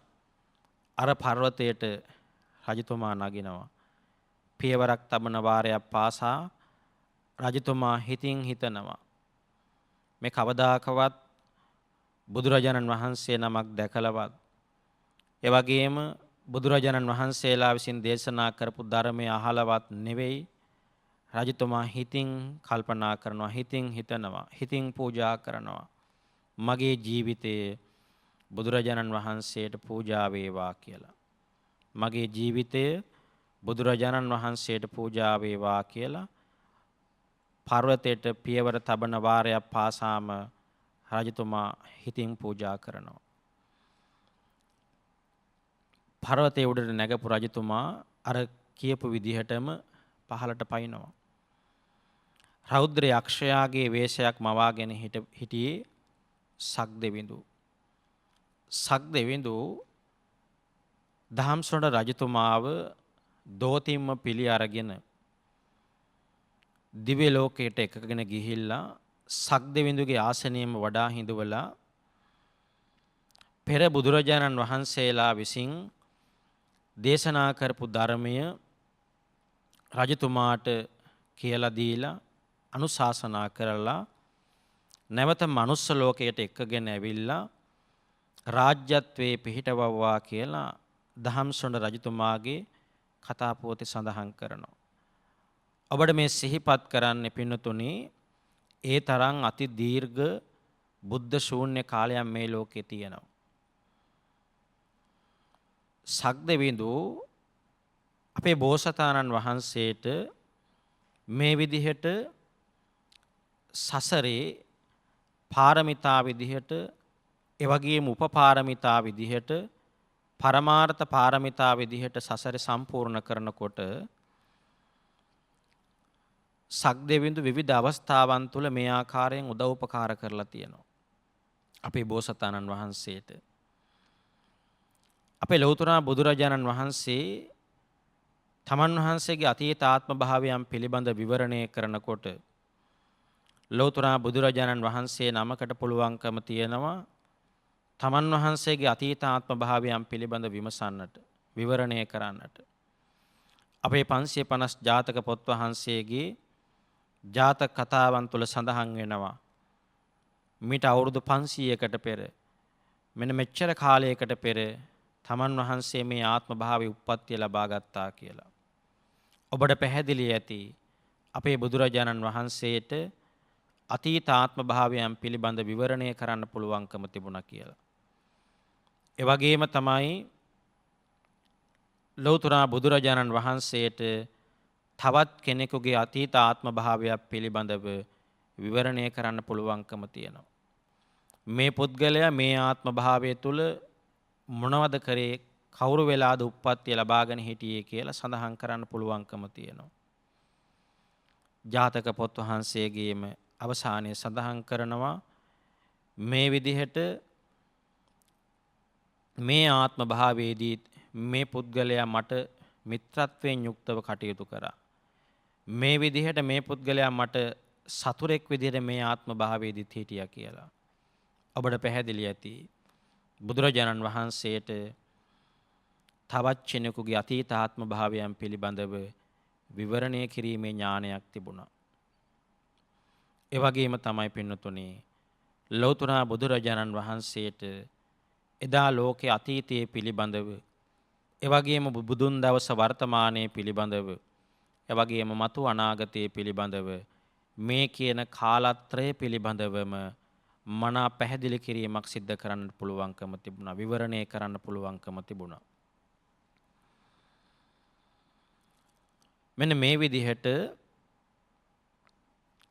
අර පර්වතයට රජතුමා නගිනවා. පියවරක් තබන වාරයක් පාසා රජතුමා හිතින් හිතනවා මේ කවදාකවත් බුදුරජාණන් වහන්සේ නමක් දැකලවත් ඒ වගේම බුදුරජාණන් වහන්සේලා විසින් දේශනා කරපු ධර්මය අහලවත් නෙවෙයි. රජතුමා හිතින් කල්පනා කරනවා, හිතින් හිතනවා, හිතින් පූජා කරනවා. මගේ ජීවිතයේ බුදුරජාණන් වහන්සේට පූජා වේවා කියලා. මගේ ජීවිතය බුදුරජාණන් වහන්සේට පූජා වේවා කියලා පර්වතයට පියවර තබන වාරයක් පාසාම රජතුමා හිතින් පූජා කරනවා. පර්වතයේ උඩට නැගපු රජතුමා අර කියපු විදිහටම පහළට පයින්නවා. රෞද්‍ර යක්ෂයාගේ වේශයක් මවාගෙන හිටියේ සක්දෙවිඳු. සක්දෙවිඳු දහම්සොඬ රජතුමාව දෝතිම්ම පිළි අරගෙන දිව්‍ය ලෝකයට එකගෙන ගිහිල්ලා සක්දෙවිඳුගේ ආසනයේම වඩා හිඳවලා පෙර බුදුරජාණන් වහන්සේලා විසින් දේශනා කරපු ධර්මය රජතුමාට කියලා දීලා අනුශාසනා කරලා නැවත මනුස්ස ලෝකයට එක්කගෙන ඇවිල්ලා රාජ්‍යත්වයේ පිහිටවවා කියලා දහම්සොඬ රජතුමාගේ කතා පොතේ සඳහන් කරනවා. ඔබට මේ සිහිපත් කරන්න පින්නතුනි ඒ තරම් අති දීර්ඝ බුද්ධ ශූන්‍ය කාලයක් මේ ලෝකේ තියෙනවා. සක්දෙවිඳු අපේ බෝසතාණන් වහන්සේට මේ විදිහට සසරේ පාරමිතා විදිහට එවැගේම උපපාරමිතා විදිහට පරමාර්ථ පාරමිතා විදිහට සසරේ සම්පූර්ණ කරනකොට සක්දෙවිඳු විවිධ අවස්ථාවන් තුළ මේ ආකාරයෙන් උදව් උපකාර කරලා තියෙනවා. අපේ බෝසතාණන් වහන්සේට අපේ ලෞතර බුදුරජාණන් වහන්සේ තමන් වහන්සේගේ අතීත ආත්ම භාවයන් පිළිබඳ විවරණය කරනකොට ලෞතර බුදුරජාණන් වහන්සේ නමකට පුළුවන්කම තියෙනවා තමන් වහන්සේගේ අතීත ආත්ම භාවයන් පිළිබඳ විමසන්නට විවරණය කරන්නට. අපේ 550 ජාතක පොත් වහන්සේගේ ජාතක කතාවන් තුළ සඳහන් වෙනවා මිට අවුරුදු 500කට පෙර මෙන්න මෙච්චර කාලයකට පෙර තමන් වහන්සේ මේ ආත්ම භාවයේ උප්පත්තිය ලබා ගත්තා කියලා. ඔබට පැහැදිලි ඇති අපේ බුදුරජාණන් වහන්සේට අතීත ආත්ම භාවයන් පිළිබඳ විවරණය කරන්න පුළුවන්කම තිබුණා කියලා. ඒ වගේම තමයි ලෞතර බුදුරජාණන් වහන්සේට තවත් කෙනෙකුගේ අතීත ආත්ම භාවයක් පිළිබඳව විවරණය කරන්න පුළුවන්කම තියෙනවා. මේ පුද්ගලයා මේ ආත්ම භාවය තුල මොනවද කරේ කවුරු වෙලාද උප්පත්තිය ලබාගෙන හිටියේ කියලා සඳහන් කරන්න පුළුවන්කම තියෙනවා. ජාතක පොත් වහන්සේගේම අවසානයේ සඳහන් කරනවා මේ විදිහට මේ ආත්ම භාවයේදී මේ පුද්ගලයා මට මිත්‍රත්වයෙන් යුක්තව කටයුතු කරා. මේ විදිහට මේ පුද්ගලයා මට සතුරෙක් විදිහට මේ ආත්ම භාවයේදීත් හිටියා කියලා. ඔබට පැහැදිලි ඇති බුදුරජාණන් වහන්සේට තවත් කෙනෙකුගේ අතීත ආත්ම භාවයන් පිළිබඳව විවරණය කිරීමේ ඥානයක් තිබුණා. ඒ වගේම තමයි පින්නතුනි ලෞතර බුදුරජාණන් වහන්සේට එදා ලෝකයේ අතීතයේ පිළිබඳව ඒ වගේම බුදුන් දවස වර්තමානයේ පිළිබඳව ඒ වගේම මතු අනාගතයේ පිළිබඳව මේ කියන කාලත්‍රය පිළිබඳවම මනා පැහැදිලි කිරීමක් සිද්ධ කරන්න පුළුවන්කම තිබුණා. විවරණය කරන්න පුළුවන්කම තිබුණා. මෙන්න මේ විදිහට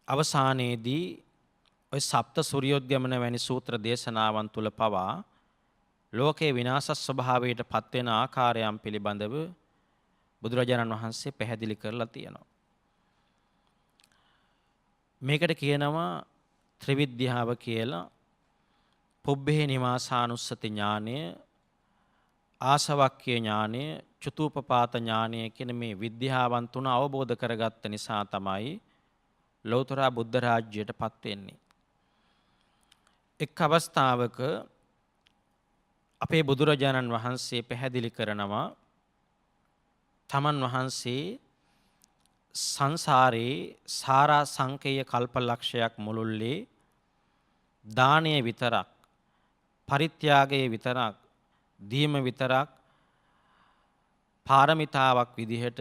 අවසානයේදී ඔය සප්ත සූර්යෝද්ගමන වැනි සූත්‍ර දේශනාවන් තුල පවා ලෝකේ විනාශ ස්වභාවයට පත් වෙන ආකාරයන් පිළිබඳව බුදුරජාණන් වහන්සේ පැහැදිලි කරලා තියෙනවා. මේකට කියනවා ත්‍රිවිද්‍යාව කියලා. පුබ්බේ නිවාසානුස්සති ඥානය, ආසවක්ඛ්‍ය ඥානය, චතුූපපාත ඥානය කියන මේ විද්‍යාවන් තුන අවබෝධ කරගත්ත නිසා තමයි ලෞතර බුද්ධ රාජ්‍යයට පත් වෙන්නේ. එක් අවස්ථාවක අපේ බුදුරජාණන් වහන්සේ පැහැදිලි කරනවා තමන් වහන්සේ සංසාරේ සාරා සංකේය කල්පලක්ෂයක් මුළුල්ලේ දානය විතරක්, පරිත්‍යාගය විතරක්, දීම විතරක් පාරමිතාවක් විදිහට,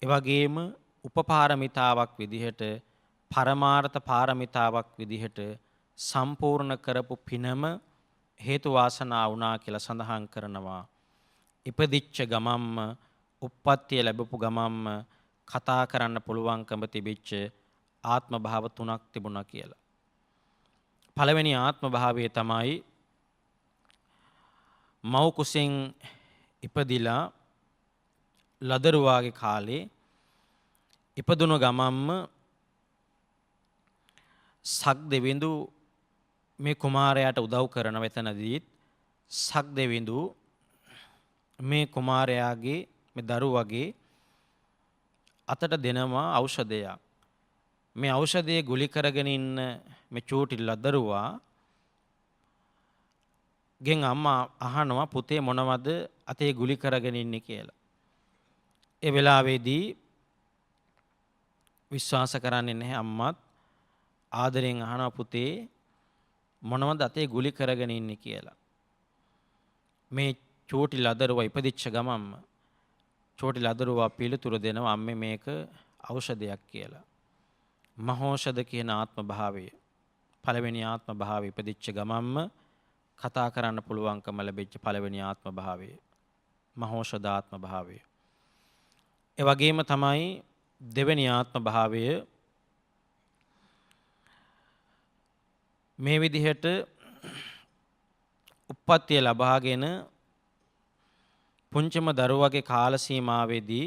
එවැගේම උපපාරමිතාවක් විදිහට, පරමාර්ථ පාරමිතාවක් විදිහට සම්පූර්ණ කරපු පිනම හේතු වාසනා වුණා කියලා සඳහන් කරනවා. ඉපදිච්ච ගමම්ම, උප්පත්තිය ලැබපු ගමම්ම කතා කරන්න පුළුවන්කම තිබිච්ච ආත්ම භාව තුනක් තිබුණා කියලා. පළවෙනි ආත්ම භාවය තමයි මව් කුසෙන් ඉපදිලා ලදරුවාගේ කාලේ ඉපදුණු ගමම්ම සක් දෙවිඳු මේ කුමාරයාට උදව් කරන වෙතනදීත් සක් දෙවිඳු මේ කුමාරයාගේ මේ දරුවගේ අතට දෙනවා ඖෂධයක්. මේ ඖෂධයේ ගුලි කරගෙන ඉන්න මේ චූටි ලදරුවා ගෙන් අම්මා අහනවා පුතේ මොනවද අතේ ගුලි කරගෙන ඉන්නේ කියලා. ඒ වෙලාවේදී විශ්වාස කරන්නේ නැහැ අම්මත් ආදරෙන් අහනවා පුතේ මොනවද අතේ ගුලි කරගෙන ඉන්නේ කියලා. මේ චූටි ලදරුවා ඉපදිච්ච ගමම්ම චූටි ලදරුවා පිළිතුරු දෙනවා අම්මේ මේක ඖෂධයක් කියලා. මහෝෂධ කියන ආත්ම භාවය පළවෙනි ආත්ම භාවය ඉපදිච්ච ගමම්ම කතා කරන්න පුළුවන්කම ලැබිච්ච පළවෙනි ආත්ම භාවය මහෝෂධ ආත්ම භාවය. ඒ වගේම තමයි දෙවෙනි ආත්ම භාවය මේ විදිහට උප්පත්තිය ලබාගෙන පුංචිම දරුවගේ කාල සීමාවේදී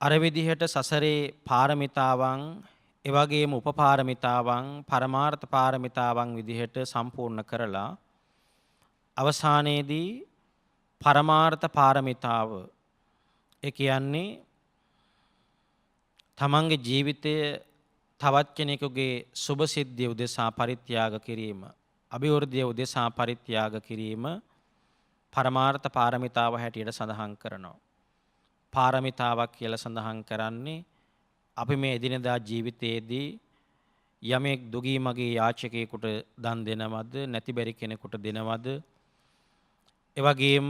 අර විදිහට සසරේ පාරමිතාවන් ඒ වගේම උපපාරමිතාවන් පරමාර්ථ පාරමිතාවන් විදිහට සම්පූර්ණ කරලා අවසානයේදී පරමාර්ථ පාරමිතාව ඒ කියන්නේ තමන්ගේ ජීවිතය තවත් කෙනෙකුගේ සුභ සිද්ධිය උදෙසා පරිත්‍යාග කිරීම අභිවෘද්ධිය උදෙසා පරිත්‍යාග කිරීම පරමාර්ථ පාරමිතාව හැටියට සඳහන් කරනවා. පාරමිතාවක් කියලා සඳහන් කරන්නේ අපි මේ එදිනෙදා ජීවිතයේදී යමෙක් දුගී මගේ යාචකයෙකුට දන් දෙනවද නැති බැරි කෙනෙකුට දෙනවද ඒ වගේම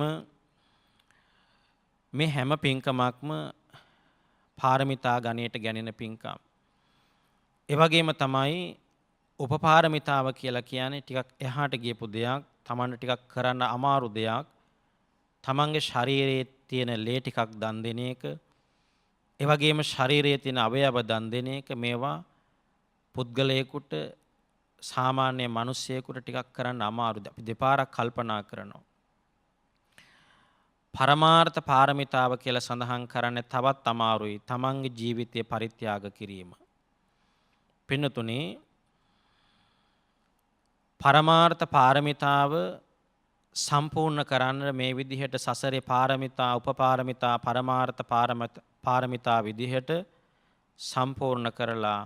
මේ හැම පින්කමක්ම පාරමිතා ගණයට ගැනෙන පින්කම්. ඒ වගේම තමයි උපපාරමිතාව කියලා කියන්නේ ටිකක් එහාට ගියපු දෙයක්, තමන්ට ටිකක් කරන්න අමාරු දෙයක්. තමන්ගේ ශරීරයේ තියෙන ලේ ටිකක් දන් දෙන එක, ඒ වගේම ශරීරයේ තියෙන අවයව දන් දෙන එක මේවා පුද්ගලයෙකුට සාමාන්‍ය මිනිසෙකුට ටිකක් කරන්න අමාරුද. අපි දෙපාරක් කල්පනා කරනවා. පරමාර්ථ පාරමිතාව කියලා සඳහන් කරන්නේ තවත් අමාරුයි. තමන්ගේ ජීවිතය පරිත්‍යාග කිරීම. පින්නතුනේ පරමාර්ථ පාරමිතාව සම්පූර්ණ කරන්න මේ විදිහට සසරේ පාරමිතා උපපාරමිතා පරමාර්ථ පාරමිතා විදිහට සම්පූර්ණ කරලා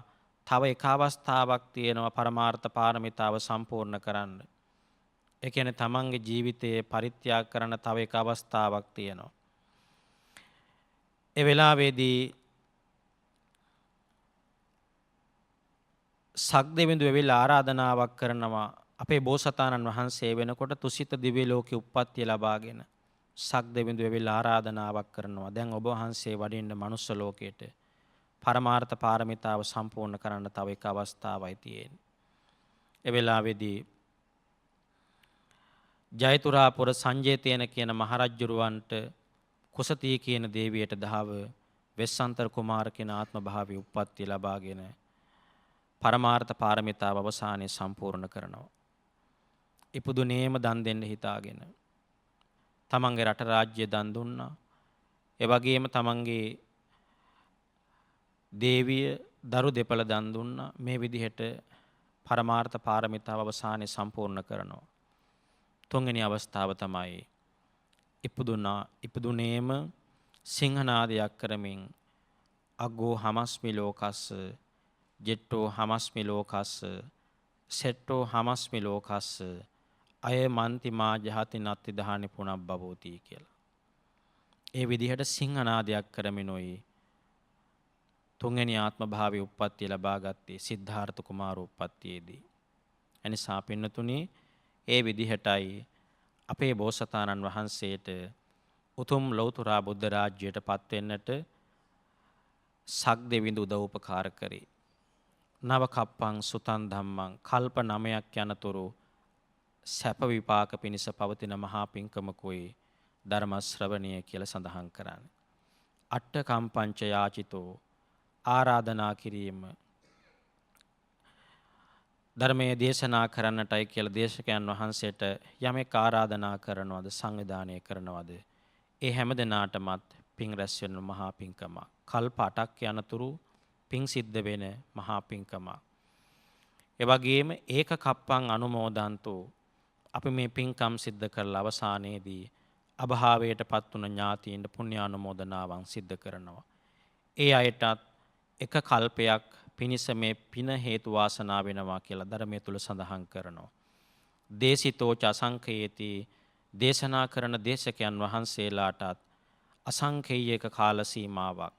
තව එක අවස්ථාවක් තියෙනවා පරමාර්ථ පාරමිතාව සම්පූර්ණ කරන්න. ඒ කියන්නේ තමන්ගේ ජීවිතයේ පරිත්‍යාග කරන තව එක අවස්ථාවක් තියෙනවා. ඒ වෙලාවේදී සක්දෙවිඳු වෙවිලා ආරාධනාවක් කරනවා අපේ බෝසතාණන් වහන්සේ වෙනකොට තුසිත දිව්‍ය ලෝකේ උප්පත්තිය ලබාගෙන සක්දෙවිඳු වෙවිලා ආරාධනාවක් කරනවා දැන් ඔබ වහන්සේ වඩින්න මනුස්ස ලෝකයට පරමාර්ථ පාරමිතාව සම්පූර්ණ කරන්න තව එක අවස්ථාවයි තියෙන්නේ. ඒ වෙලාවේදී ජයතුරාපුර සංජේතයන කියන මහරජුරවන්ට කුසතී කියන දේවියට දහව වෙස්සන්තර කුමාර කියන ආත්ම භාවයේ උප්පත්තිය ලබාගෙන පරමාර්ථ පාරමිතාව අවසානයේ සම්පූර්ණ කරනවා. ඉපදුනේම දන් දෙන්න හිතාගෙන තමන්ගේ රට රාජ්‍ය දන් දුන්නා. ඒ වගේම තමන්ගේ දේවිය දරු දෙපළ දන් දුන්නා. මේ විදිහට පරමාර්ථ පාරමිතාව අවසානයේ සම්පූර්ණ කරනවා. තුන්වෙනි අවස්ථාව තමයි ඉපදුනේම සිංහනාදයක් කරමින් අග්ගෝ හමස්මි ලෝකස්ස ජෙට්ටෝ හමස්මි ලෝකස්ස සෙට්ටෝ හමස්මි ලෝකස්ස අය මන්ති මා ජහති නත්ති දහනි පුනබ්බවෝති කියලා. ඒ විදිහට සිංහනාදයක් කරමිනුයි තුන්වෙනි ආත්ම භාවයේ උප්පත්තිය ලබා ගත්තේ සිද්ධාර්ථ කුමාර උප්පත්තියේදී. එනිසා පින්නතුනි ඒ විදිහටයි අපේ බෝසතාණන් වහන්සේට උතුම් ලෞතර බුද්ධ රාජ්‍යයට පත් වෙන්නට සක්දෙවිඳු උදව් උපකාර කරේ. නව කප්පං සුතං ධම්මං කල්ප 9ක් යනතුරු සැප විපාක පිණිස පවතින මහා පිංකමකුයි ධර්ම ශ්‍රවණය කියලා සඳහන් කරන්නේ. අට්ඨ කම්පංච යාචිතෝ ආරාධනා කිරීම ධර්මයේ දේශනා කරන්නටයි කියලා දේශකයන් වහන්සේට යමෙක් ආරාධනා කරනවද සංවිධානය කරනවද ඒ හැම දිනාටමත් පිං රැස් වෙන මහා පිංකම කල්ප 8ක් යනතුරු පිං සිද්ධ වෙන මහා පිංකම ඒ වගේම ඒක කප්පං අනුමෝදන්තෝ අපි මේ පිංකම් සිද්ධ කරලා අවසානයේදී අභාවයටපත් වුණ ඥාතීන්ට පුණ්‍යානුමෝදනාවන් සිද්ධ කරනවා. ඒ අයටත් එක කල්පයක් පිනිස මේ පින හේතු වාසනා වෙනවා කියලා ධර්මයේ තුල සඳහන් කරනවා. දේශිතෝච අසංඛේයති දේශනා කරන දේශකයන් වහන්සේලාටත් අසංඛේයක කාල සීමාවක්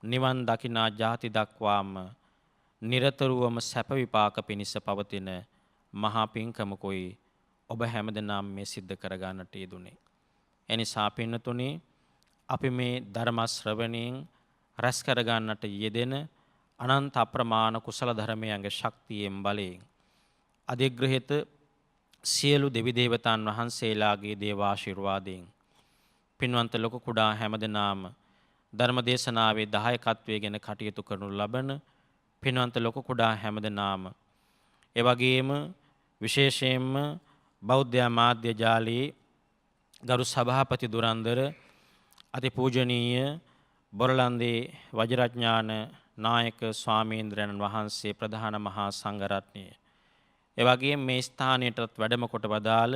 නිවන් දකිනා ජාති දක්වාම නිරතුරුවම සැප විපාක පිණිස පවතින මහා පිංකමකුයි ඔබ හැමදෙනාම මේ සිද්ධ කරගන්නට යෙදුනේ. එනිසා පින්නතුනි අපි මේ ධර්ම ශ්‍රවණයෙන් රැස් කරගන්නට යෙදෙන අනන්ත අප්‍රමාණ කුසල ධර්මයන්ගේ ශක්තියෙන් බලයෙන් අධිග්‍රහිත සියලු දෙවි දේවතාන් වහන්සේලාගේ දේවාශිර්වාදයෙන් පින්වන්ත ලොකු කුඩා හැමදෙනාම ධර්ම දේශනාවේ දායකත්වයේ ගැන කටයුතු කරනු ලබන පින්වන්ත ලොකු කුඩා හැමදෙනාම ඒ වගේම විශේෂයෙන්ම බෞද්ධ මාධ්‍ය ජාලයේ ගරු සභාපති දුරන්දර අතිපූජනීය බොරලන්දේ වජිරඥාන නායක ස්වාමීන්ද්‍රයන් වහන්සේ ප්‍රධාන මහා සංඝරත්නය ඒ වගේම මේ ස්ථානයටත් වැඩම කොට වදාළ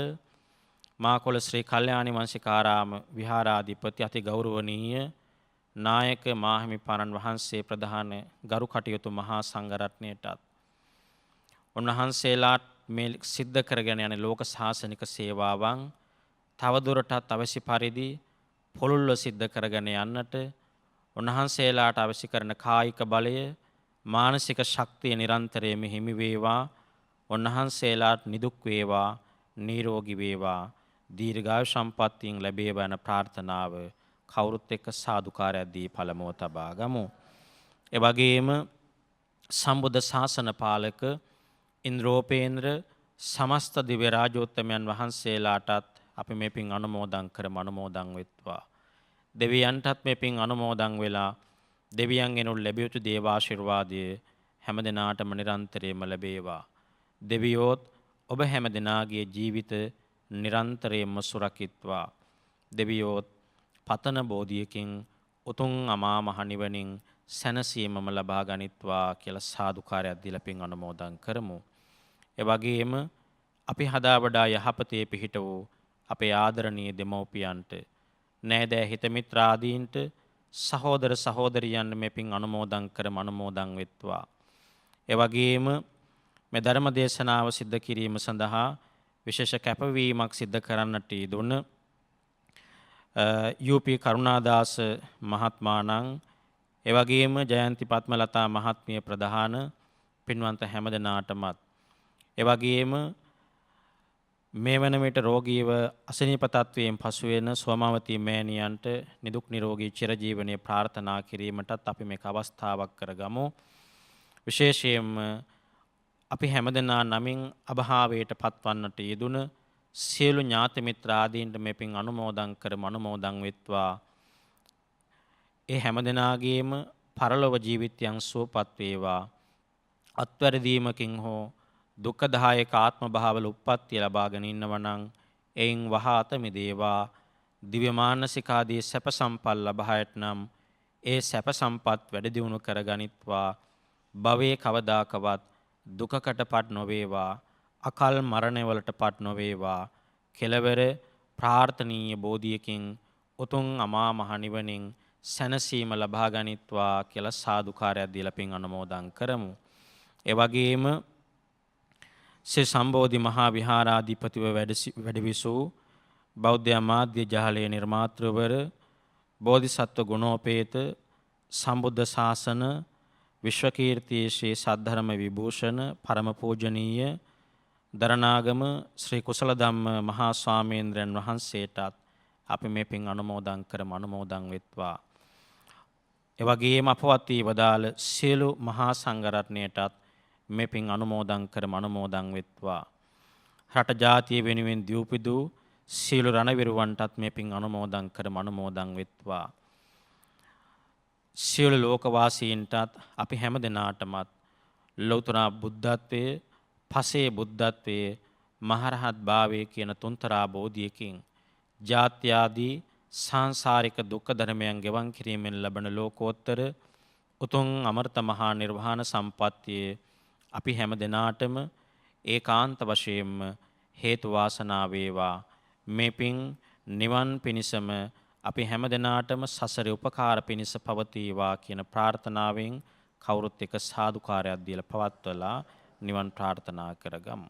මාකොළ ශ්‍රී කල්යාණි වංශිකාරාම විහාරාධිපති අති ගෞරවනීය නායක මාහිමිපාණන් වහන්සේ ප්‍රධාන ගරු කටයුතු මහා සංඝරත්නයටත් උන්වහන්සේලාට මේ සිද්ධ කරගෙන යන ලෝක ශාසනික සේවාවන් තවදුරටත් අවශ්‍ය පරිදි පොළොල්ව සිද්ධ කරගෙන යන්නට උන්වහන්සේලාට අවශ්‍ය කරන කායික බලය මානසික ශක්තිය නිරන්තරයෙන්ම හිමි වේවා උන්වහන්සේලාට නිදුක් වේවා නිරෝගී වේවා දීර්ඝායු සම්පන්නියෙන් ලැබේවා යන ප්‍රාර්ථනාව කවුරුත් එක්ක සාදුකාරයක් දී පළමුව තබා ගමු. ඒ වගේම සම්බුද්ධ ශාසන පාලක ඉන්ද්‍රෝපේන්ද්‍ර සමස්ත දිව්‍ය රාජෝත්තමයන් වහන්සේලාටත් අපි මේ පින් අනුමෝදන් කරමු අනුමෝදන් වෙත්වා. දෙවියන්ටත් මේ පින් අනුමෝදන් වෙලා දෙවියන්ගෙනුත් ලැබිය යුතු දේවාශිර්වාදය හැමදෙනාටම නිරන්තරයෙන්ම ලැබේවා. දෙවියෝත් ඔබ හැමදෙනාගේ ජීවිත නිරන්තරයෙන්ම සුරකිත්වා. දෙවියෝත් පතන බෝධියකින් උතුම් අමා මහ නිවනින් සැනසීමම ලබා ගනිත්වා කියලා සාදුකාරයක් දීලා පින් අනුමෝදන් කරමු. ඒ වගේම අපි හදා වඩා යහපතේ පිහිට වූ අපේ ආදරණීය දෙමව්පියන්ට නෑදෑ හිත මිත්‍රාදීන්ට සහෝදර සහෝදරියන් මේ පින් අනුමෝදන් කරම අනුමෝදන් වෙත්වා. ඒ වගේම මේ ධර්ම දේශනාව සිද්ධ කිරීම සඳහා විශේෂ කැපවීමක් සිද්ධ කරන්නට යෙදුන යූපී කරුණාදාස මහත්මාණන් ඒ වගේම ජයන්ති පත්මලතා මහත්මිය ප්‍රධාන පින්වන්ත හැමදෙනාටමත් ඒ වගේම මේ වන විට රෝගීව අසනීප තත්වයෙන් පසු වෙන සෝමාවතී මෑණියන්ට නිදුක් නිරෝගී චිරජීවනයේ ප්‍රාර්ථනා කිරීමටත් අපි මේක අවස්ථාවක් කරගමු. විශේෂයෙන්ම අපි හැමදෙනා නමින් අභාවයට පත්වන්නට යෙදුන සියලු ඥාති මිත්‍ර ආදීන්ට මේ පින් අනුමෝදන් කරමු අනුමෝදන් වෙත්වා. ඒ හැමදෙනාගේම පරලොව ජීවිතයන් සුවපත් වේවා. අත්වැරදීමකින් හෝ දුක්ඛදායක ආත්ම භාවවල උප්පත්තිය ලබාගෙන ඉන්නවා නම් එයින් වහා අත මිදේවා. දිව්‍ය මානසික ආදී සැප සම්පත් ලබහයට නම් ඒ සැප සම්පත් වැඩි දියුණු කරගනිත්වා. භවයේ කවදාකවත් දුකකටපත් නොවේවා. අකල් මරණවලටපත් නොවේවා. කෙලවර ප්‍රාර්ථනීය බෝධියකින් උතුම් අමා මහ නිවනින් සැනසීම ලබා ගනිත්වා කියලා සාදුකාරයක් දීලා පින් අනුමෝදන් කරමු. ඒ වගේම ශ්‍රී සම්බෝධි මහා විහාරාධිපතිව වැඩවිසූ බෞද්ධ මාධ්‍ය ජාලයේ නිර්මාතෘවර බෝධිසත්ව ගුණෝපේත සම්බුද්ධ ශාසන විශ්වකීර්ති ශ්‍රී සද්ධර්ම විභූෂණ පරම පූජනීය දරණාගම ශ්‍රී කුසල ධම්ම මහා ස්වාමීන්ද්‍රයන් වහන්සේටත් අපි මේ පින් අනුමෝදන් කරමු අනුමෝදන් වෙත්වා. ඒ වගේම අපවත් වී වදාළ සියලු මහා සංඝරත්නයටත් මේ පින් අනුමෝදන් කරමු අනුමෝදන් වෙත්වා. රට ජාතිය වෙනුවෙන් දීපිදු සියලු රණවිරුවන්ටත් මේ පින් අනුමෝදන් කරමු අනුමෝදන් වෙත්වා. සියලු ලෝකවාසීන්ටත් අපි හැම දෙනාටමත් ලෞතර බුද්ධත්වයේ පසේ බුද්ධත්වයේ මහරහත් භාවයේ කියන තුන්තරා බෝධියකින් ජාත්‍යාදී සංසාරික දුක්ඛ ධර්මයන් ගෙවන් කිරීමෙන් ලබන ලෝකෝත්තර උතුම් අමර්ත මහා නිර්වාණ සම්පත්තියේ අපි හැම දිනාටම ඒකාන්ත වශයෙන්ම හේතු වාසනා වේවා. මේ පින් නිවන් පිණිසම අපි හැම දිනාටම සසරේ උපකාර පිණිස පවතිවා කියන ප්‍රාර්ථනාවෙන් කවුරුත් එක සාදුකාරයක් දීලා පවත්වලා නිවන් ප්‍රාර්ථනා කරගමු.